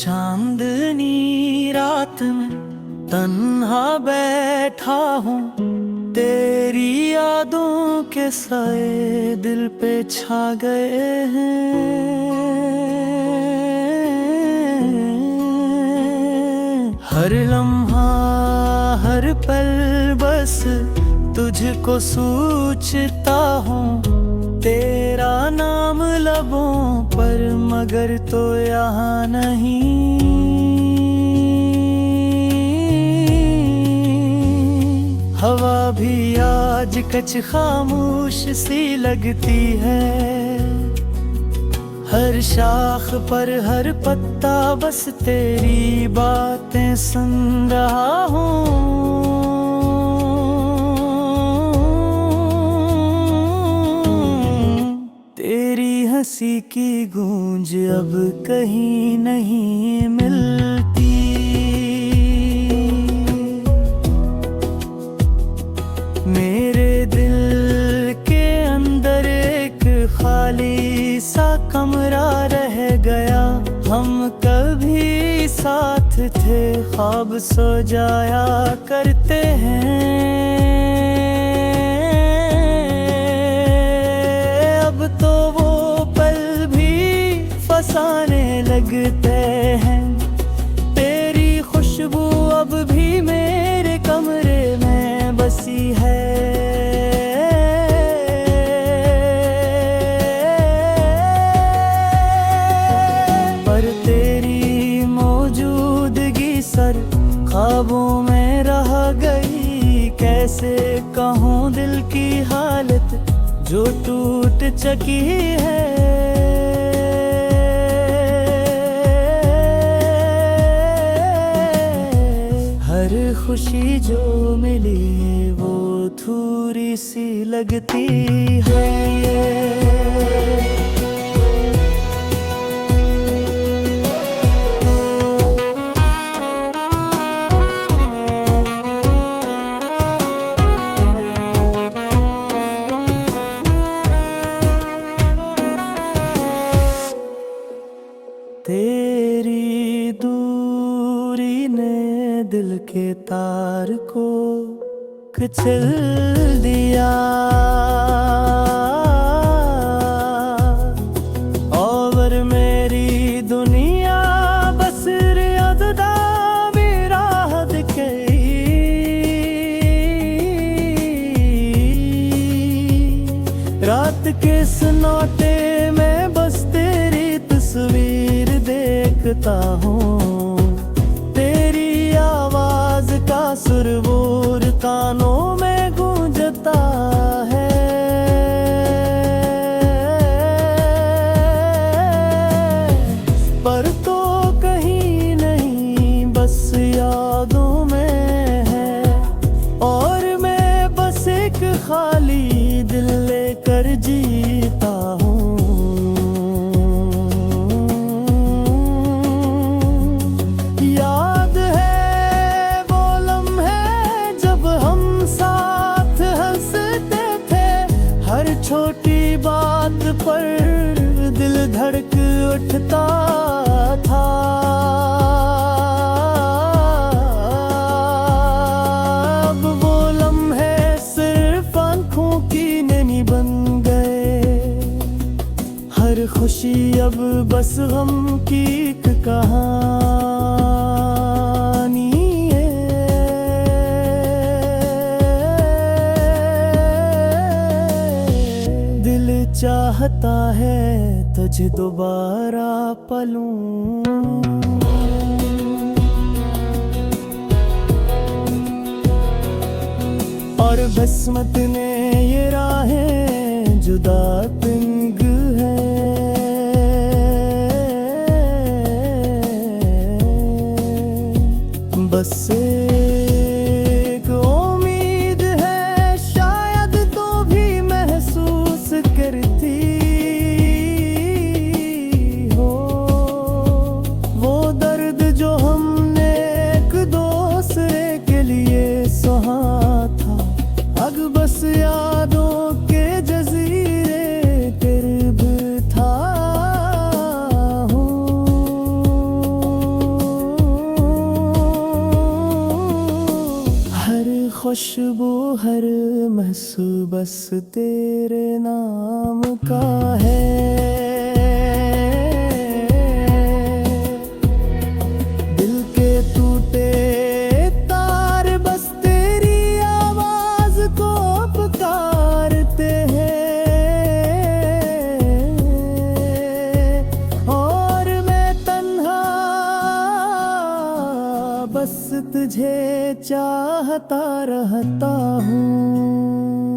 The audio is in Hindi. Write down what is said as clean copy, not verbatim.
चांदनी रात में तन्हा बैठा हूँ, तेरी यादों के साए दिल पे छा गए हैं। हर लम्हा हर पल बस तुझको सोचता हूँ, तेरा नाम लबों पर मगर तो यहाँ नहीं। हवा भी आज कच खामोश सी लगती है, हर शाख पर हर पत्ता बस तेरी बातें सुन रहा हूँ। तेरी हंसी की गूंज अब कहीं नहीं मिलती, मेरे दिल के अंदर एक खाली सा कमरा रह गया। हम कभी साथ थे, ख्वाब सो जाया करते हैं, अब तो वो पल भी फसाने लगते हैं। तेरी खुशबू अब भी मेरे कमरे में बसी है, पर तेरी मौजूदगी सर ख्वाबों में रह गई। कैसे कहूँ दिल की हालत जो टूट चुकी है। हर खुशी जो मिली वो थोड़ी सी लगती है। तेरी दूरी ने दिल के तार को कुचल दिया, और मेरी दुनिया बस रियाज़दा में राह दिखाई। रात के सन्नाटे में बस तेरी तस्वीर देखता हूँ, तेरी आवाज का सुर वोर कानों में गूंजता है। पर तो कहीं नहीं बस यादों में है, और मैं बस एक खाली दिल लेकर जीता हूँ। छोटी बात पर दिल धड़क उठता था, अब वो लम्हे सिर्फ आँखों की नैनी बन गए। हर खुशी अब बस गम की एक कहानी है। चाहता है तुझे दोबारा पलूं, और किस्मत ने ये राहें जुदा तंग है। बस एक उम्मीद है शायद तो भी महसूस करती हो, वो दर्द जो हमने एक दूसरे के लिए सहा था। अब बस यादों के जजीरे खुशबू हर महसूस बस तेरे नाम का है। दिल के टूटे तार बस तेरी आवाज को पुकारते हैं, और मैं तन्हा बस तुझे चाहता रहता हूँ।